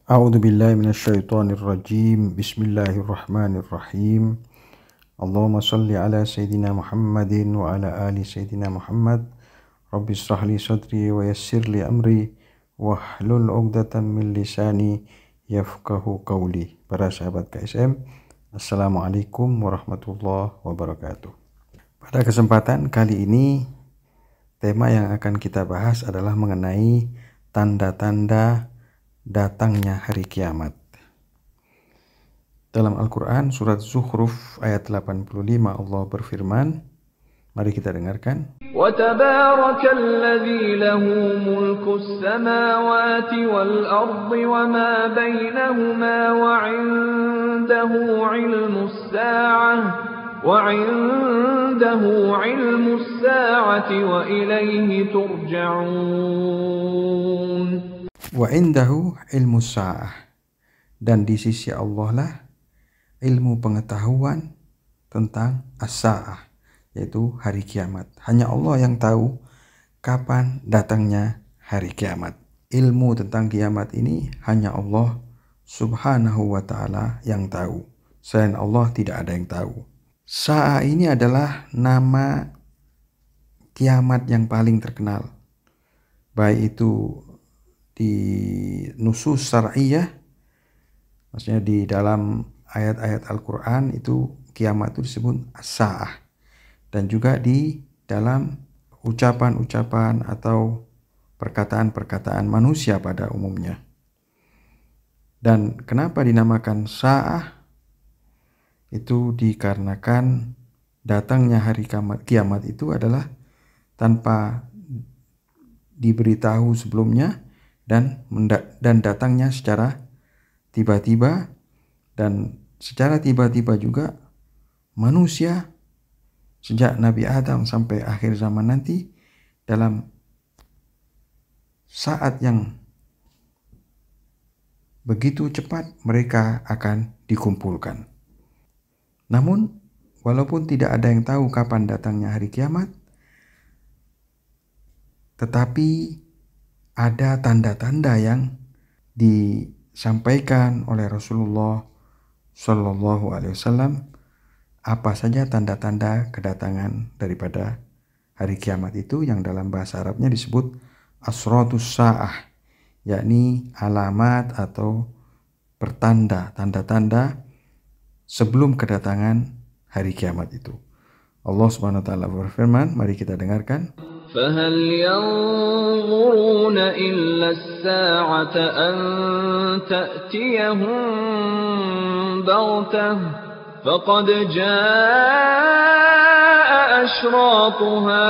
A'udzu billahi minasyaitonir rajim. Bismillahirrahmanirrahim. Allahumma shalli ala sayyidina Muhammadin wa ala ali sayyidina Muhammad. Rabbi shrah li sadri wa yassir li amri wahlul 'uqdatam min lisani yafqahu qawli. Para sahabat KSM, Assalamualaikum warahmatullahi wabarakatuh. Pada kesempatan kali ini, tema yang akan kita bahas adalah mengenai tanda-tanda datangnya hari kiamat. Dalam Al-Quran surat Zukhruf ayat 85 Allah berfirman, mari kita dengarkan. وَتَبَارَكَ الَّذِي لَهُ مُلْكُ السَّمَاوَاتِ وَالْأَرْضِ وَمَا بَيْنَهُمَا وَعِندَهُ عِلْمُ السَّاعَةِ وَإِلَيْهِ تُرْجَعُونَ. Wa indahu ilmu sa'ah, dan di sisi Allah lah ilmu pengetahuan tentang as-sa'ah, yaitu hari kiamat. Hanya Allah yang tahu kapan datangnya hari kiamat. Ilmu tentang kiamat ini hanya Allah subhanahu wa ta'ala yang tahu. Selain Allah tidak ada yang tahu. Sa'ah ini adalah nama kiamat yang paling terkenal, baik itu di nusus syar'iyah, maksudnya di dalam ayat-ayat Al-Quran itu kiamat itu disebut as-sa'ah, dan juga di dalam ucapan-ucapan atau perkataan-perkataan manusia pada umumnya. Dan kenapa dinamakan sa'ah? Itu dikarenakan datangnya hari kiamat itu adalah tanpa diberitahu sebelumnya, dan datangnya secara tiba-tiba, dan secara tiba-tiba juga manusia sejak Nabi Adam sampai akhir zaman nanti dalam saat yang begitu cepat mereka akan dikumpulkan. Namun walaupun tidak ada yang tahu kapan datangnya hari kiamat, tetapi ada tanda-tanda yang disampaikan oleh Rasulullah Shallallahu Alaihi Wasallam. Apa saja tanda-tanda kedatangan daripada hari kiamat itu, yang dalam bahasa Arabnya disebut asratus sa'ah, yakni alamat atau pertanda, tanda-tanda sebelum kedatangan hari kiamat itu. Allah Subhanahu wa taala berfirman, mari kita dengarkan. فَهَلْ يَنظُرُونَ إِلَّا السَّاعَةَ أَن تَأْتِيَهُم بَغْتَةً فَقَدْ جَاءَ أَشْرَاطُهَا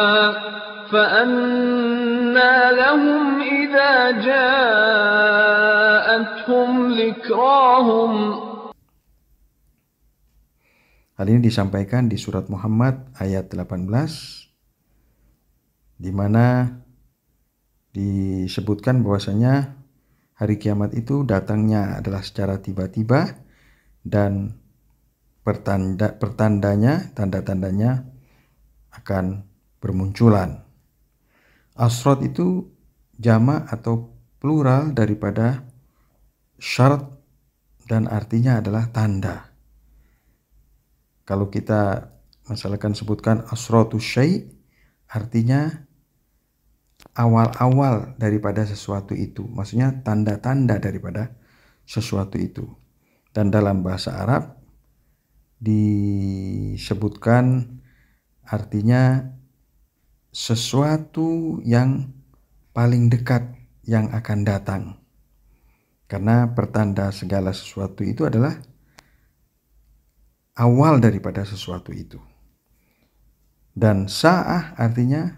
فَأَنَّىٰ لَهُمْ إِذَا جَاءَتْهُمْ ذِكْرَاهُمْ. Hal ini disampaikan di surat Muhammad ayat 18, di mana disebutkan bahwasanya hari kiamat itu datangnya adalah secara tiba-tiba, dan tanda-tandanya akan bermunculan. Asrat itu jamak atau plural daripada syarat, dan artinya adalah tanda. Kalau kita misalkan sebutkan asratus syai', artinya awal-awal daripada sesuatu itu, maksudnya tanda-tanda daripada sesuatu itu. Dan dalam bahasa Arab disebutkan artinya sesuatu yang paling dekat yang akan datang, karena pertanda segala sesuatu itu adalah awal daripada sesuatu itu. Dan sa'ah artinya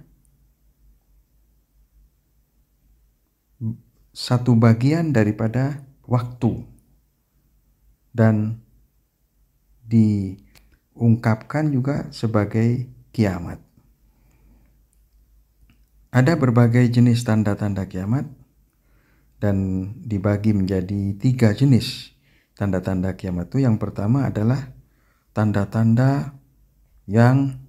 satu bagian daripada waktu, dan diungkapkan juga sebagai kiamat. Ada berbagai jenis tanda-tanda kiamat, dan dibagi menjadi 3 jenis tanda-tanda kiamat itu. Yang pertama adalah tanda-tanda yang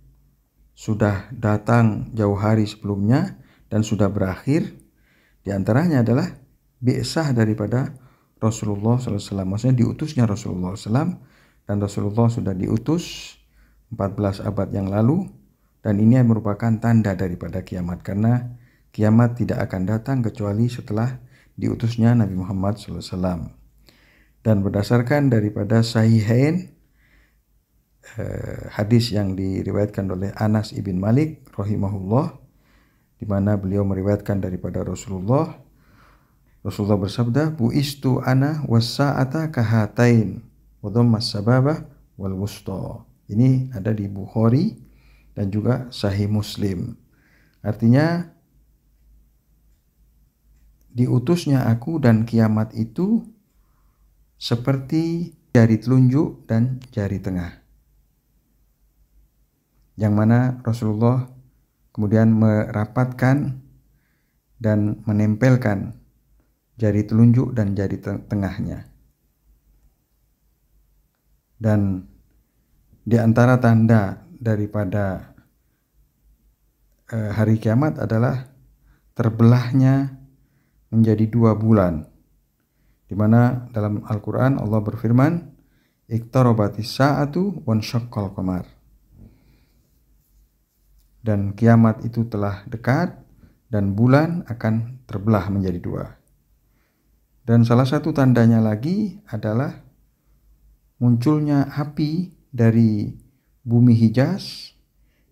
sudah datang jauh hari sebelumnya dan sudah berakhir. Di antaranya adalah bi'sah daripada Rasulullah SAW, maksudnya diutusnya Rasulullah SAW, dan Rasulullah sudah diutus 14 abad yang lalu, dan ini merupakan tanda daripada kiamat, karena kiamat tidak akan datang kecuali setelah diutusnya Nabi Muhammad SAW. Dan berdasarkan daripada Sahihain, hadis yang diriwayatkan oleh Anas ibn Malik rahimahullah, di mana beliau meriwayatkan daripada Rasulullah bersabda, bu'istu ana was-sa'ata kahatain wa dhammas sababah wal wusta. Ini ada di Bukhari dan juga Sahih Muslim. Artinya diutusnya aku dan kiamat itu seperti jari telunjuk dan jari tengah. Yang mana Rasulullah kemudian merapatkan dan menempelkan jari telunjuk dan jari tengahnya. Dan di antara tanda daripada hari kiamat adalah terbelahnya menjadi 2 bulan. Di mana dalam Al-Quran Allah berfirman, iqtarabatis sa'atu wansyaqqal qamar. Dan kiamat itu telah dekat dan bulan akan terbelah menjadi 2. Dan salah satu tandanya lagi adalah munculnya api dari bumi Hijaz,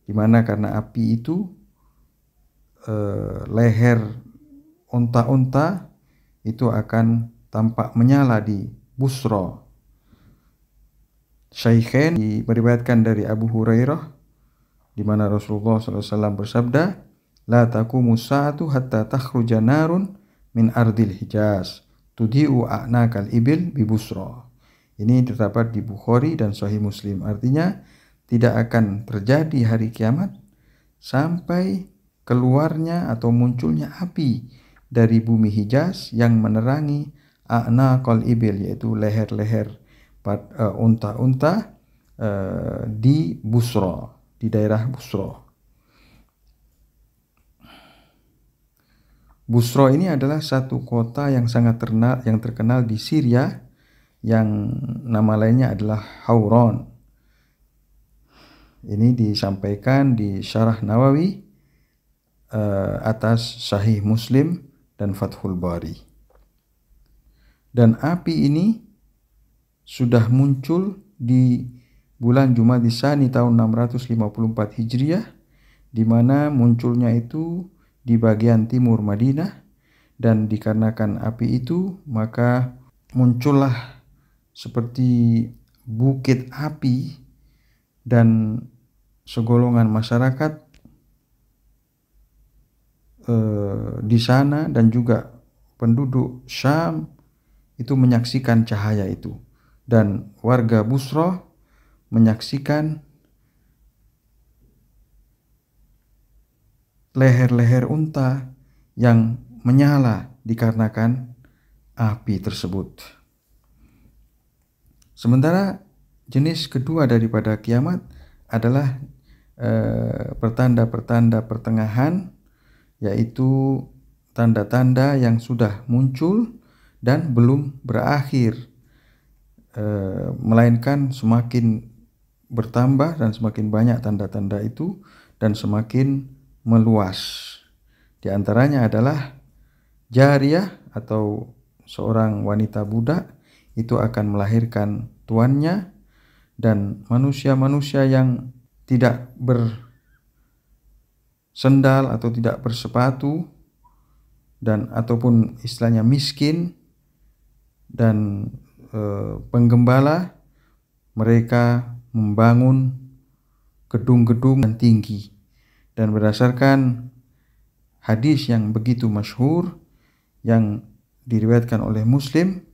di mana karena api itu leher unta-unta itu akan tampak menyala di Busra. Syaikhain meriwayatkan dari Abu Hurairah, di mana Rasulullah SAW bersabda, la taqumu sa'atu hatta takhruja narun min ardil Hijaz tudi'u a'nakal ibil bi Busra. Ini terdapat di Bukhari dan Sahih Muslim. Artinya tidak akan terjadi hari kiamat sampai keluarnya atau munculnya api dari bumi Hijaz yang menerangi a'naqal ibil, yaitu leher-leher unta-unta di Busra, di daerah Busra. Busra ini adalah satu kota yang sangat terkenal di Syria, yang nama lainnya adalah Hauran. Ini disampaikan di Syarah Nawawi atas Sahih Muslim dan Fathul Bari. Dan api ini sudah muncul di bulan Jumadil Tsani tahun 654 Hijriah, di mana munculnya itu di bagian timur Madinah, dan dikarenakan api itu maka muncullah seperti bukit api, dan segolongan masyarakat di sana dan juga penduduk Syam itu menyaksikan cahaya itu, dan warga Busra menyaksikan leher-leher unta yang menyala dikarenakan api tersebut. Sementara jenis kedua daripada kiamat adalah pertanda-pertanda pertengahan, yaitu tanda-tanda yang sudah muncul dan belum berakhir, melainkan semakin bertambah dan semakin banyak tanda-tanda itu dan semakin meluas. Di antaranya adalah jariyah atau seorang wanita budak itu akan melahirkan tuannya, dan manusia-manusia yang tidak bersendal atau tidak bersepatu dan ataupun istilahnya miskin dan penggembala, mereka membangun gedung-gedung yang tinggi. Dan berdasarkan hadis yang begitu masyhur yang diriwayatkan oleh Muslim,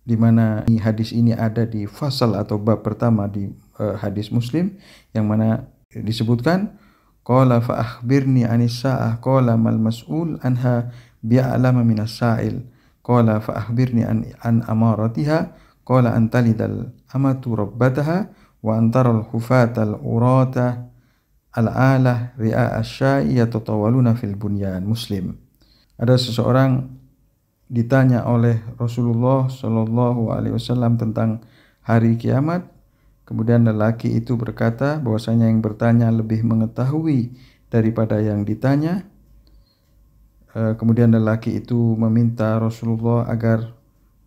di mana hadis ini ada di fasal atau bab pertama di hadis Muslim, yang mana disebutkan qala fa akhbirni anis sa'ah qala mal mas'ul anha bi'alama minas sa'il qala fa akhbirni an amaratiha qala an talidal amatu rabbataha wa antaral hufatal urata al-alah ri'a asy-syai yatatawaluna fil bunyan. Muslim. Ada seseorang ditanya oleh Rasulullah Shallallahu Alaihi Wasallam tentang hari kiamat, kemudian lelaki itu berkata bahwasanya yang bertanya lebih mengetahui daripada yang ditanya. Kemudian lelaki itu meminta Rasulullah agar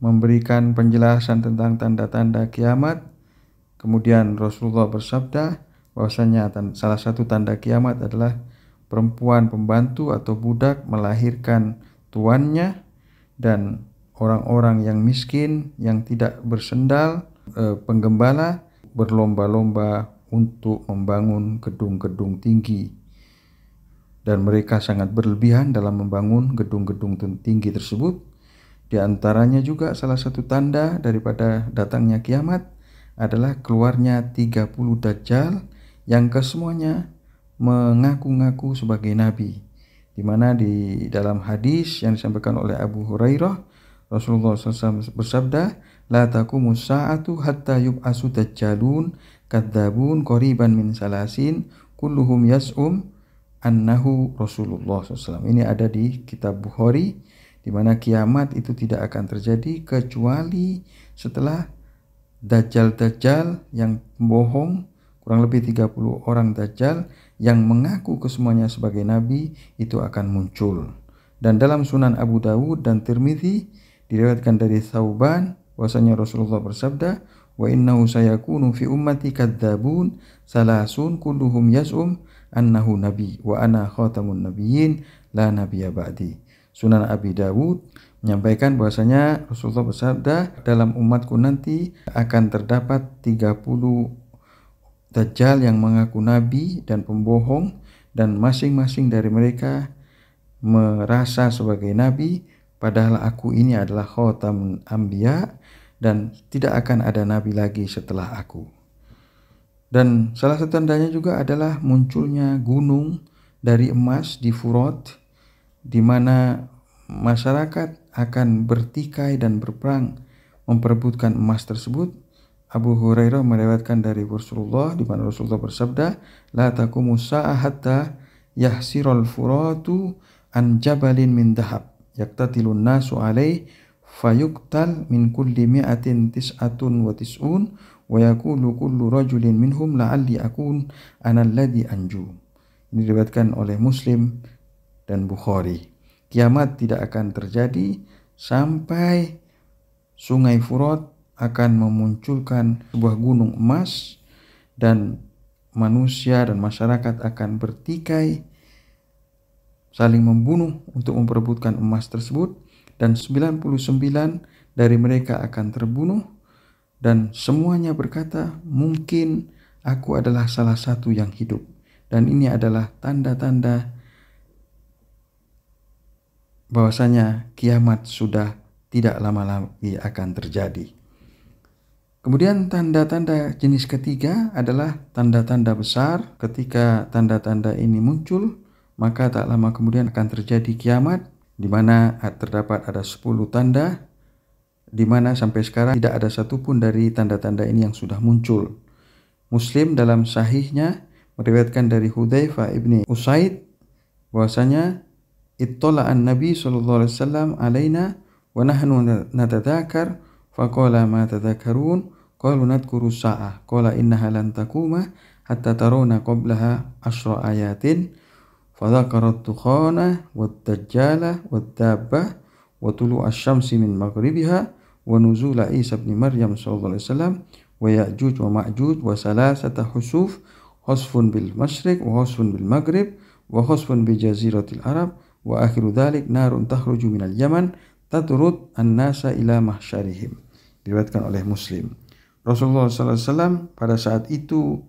memberikan penjelasan tentang tanda-tanda kiamat. Kemudian Rasulullah bersabda bahwasanya salah satu tanda kiamat adalah perempuan pembantu atau budak melahirkan tuannya, dan orang-orang yang miskin yang tidak bersendal, penggembala berlomba-lomba untuk membangun gedung-gedung tinggi. Dan mereka sangat berlebihan dalam membangun gedung-gedung tinggi tersebut. Di antaranya juga salah satu tanda daripada datangnya kiamat adalah keluarnya 30 dajjal yang kesemuanya mengaku-ngaku sebagai nabi. Di mana di dalam hadis yang disampaikan oleh Abu Hurairah, Rasulullah SAW bersabda, "La taqumus sa'atu hatta yub'asu dajjalun kadzabun qariban min salasin kulluhum yas'um annahu Rasulullah SAW." Ini ada di kitab Bukhari, di mana kiamat itu tidak akan terjadi kecuali setelah dajjal-dajjal yang bohong, kurang lebih 30 orang dajjal yang mengaku kesemuanya sebagai nabi itu akan muncul. Dan dalam Sunan Abu Dawud dan Tirmidzi diriwayatkan dari Thauban bahwasanya Rasulullah bersabda, "Wa innahu sayakunu fi ummati kadzabun salasun kulluhum yas'um annahu nabi wa ana khatamun nabiyyin la nabiyya ba'di." Sunan Abi Dawud menyampaikan bahwasanya Rasulullah bersabda, dalam umatku nanti akan terdapat 30 dajjal yang mengaku nabi dan pembohong, dan masing-masing dari mereka merasa sebagai nabi, padahal aku ini adalah khatamun anbiya dan tidak akan ada nabi lagi setelah aku. Dan salah satu tandanya juga adalah munculnya gunung dari emas di Furat, di mana masyarakat akan bertikai dan berperang memperebutkan emas tersebut. Abu Hurairah meriwayatkan dari Rasulullah, di mana Rasulullah bersabda, "La taqumus sa'ah hatta yahsirul furatu an jabalin min dahab yaqtatilun nasu alaih fayuqtal min kulli mi'atin tis'atun wa tis'un wa yaqulu kullu rajulin minhum la'alli akun ana alladhi anju." Ini diriwayatkan oleh Muslim dan Bukhari. Kiamat tidak akan terjadi sampai Sungai Furat akan memunculkan sebuah gunung emas, dan manusia dan masyarakat akan bertikai saling membunuh untuk memperebutkan emas tersebut, dan 99 dari mereka akan terbunuh, dan semuanya berkata, "Mungkin aku adalah salah satu yang hidup." Dan ini adalah tanda-tanda bahwasanya kiamat sudah tidak lama lagi akan terjadi. Kemudian tanda-tanda jenis ketiga adalah tanda-tanda besar. Ketika tanda-tanda ini muncul, maka tak lama kemudian akan terjadi kiamat, di mana terdapat ada 10 tanda, di mana sampai sekarang tidak ada satupun dari tanda-tanda ini yang sudah muncul. Muslim dalam sahihnya meriwayatkan dari Hudzaifah ibni Usaid bahwasanya ittala'an Nabi sallallahu alaihi wasallam alaina wa nahnu natadzakar faqala ma tadzakarun qalu nadhkuru sa'ah qala innaha lan taquma hatta tarawna qablaha 10 ayatin fadzakara ad-dukhana wad-dajjala wad-dabbah wa tulu'a asy-syamsi min maghribiha wa nuzula Isa ibn Maryam sallallahu alaihi wasallam wa ya'juj wa ma'juj wa salasata husuf khasfun bil masyriq wa khasfun bil maghrib wa khasfun bi jaziratil arab wa akhiru dzalik narun takhruju minal yaman tatrud an-nasa ila mahsyarihim. Diriwayatkan oleh Muslim. Rasulullah SAW pada saat itu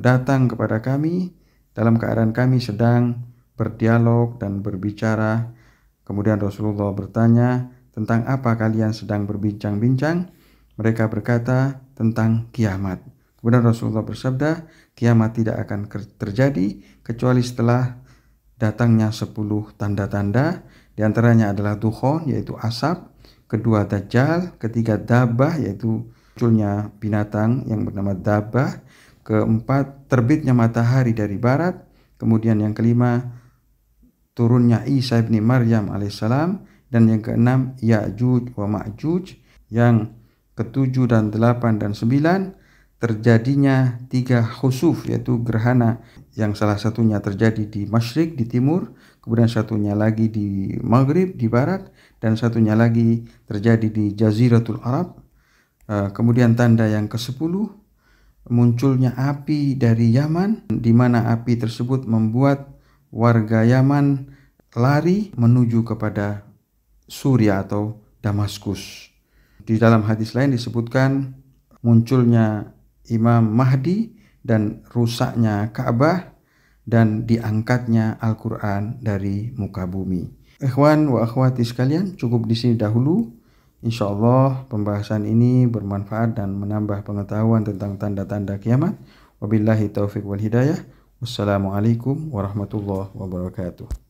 datang kepada kami dalam keadaan kami sedang berdialog dan berbicara. Kemudian Rasulullah bertanya, "Tentang apa kalian sedang berbincang-bincang?" Mereka berkata, "Tentang kiamat." Kemudian Rasulullah bersabda, "Kiamat tidak akan terjadi kecuali setelah datangnya 10 tanda-tanda, di antaranya adalah dukhon yaitu asap, kedua dajjal, ketiga dabbah yaitu munculnya binatang yang bernama dabbah, keempat terbitnya matahari dari barat, kemudian yang kelima turunnya Isa bin Maryam alaihissalam, Dan yang keenam Ya'juj wa Ma'juj. Yang ketujuh dan 8 dan 9 terjadinya 3 khusuf, yaitu gerhana yang salah satunya terjadi di Masyrik, di timur, kemudian satunya lagi di Maghrib, di barat, dan satunya lagi terjadi di Jaziratul Arab. Kemudian tanda yang ke-10 munculnya api dari Yaman, di mana api tersebut membuat warga Yaman lari menuju kepada Suria atau Damaskus. Di dalam hadis lain disebutkan munculnya Imam Mahdi dan rusaknya Ka'bah dan diangkatnya Al-Quran dari muka bumi. Ikhwan wa akhwati sekalian, cukup di sini dahulu. Insyaallah pembahasan ini bermanfaat dan menambah pengetahuan tentang tanda-tanda kiamat. Wabillahi taufiq wal hidayah. Wassalamualaikum warahmatullahi wabarakatuh.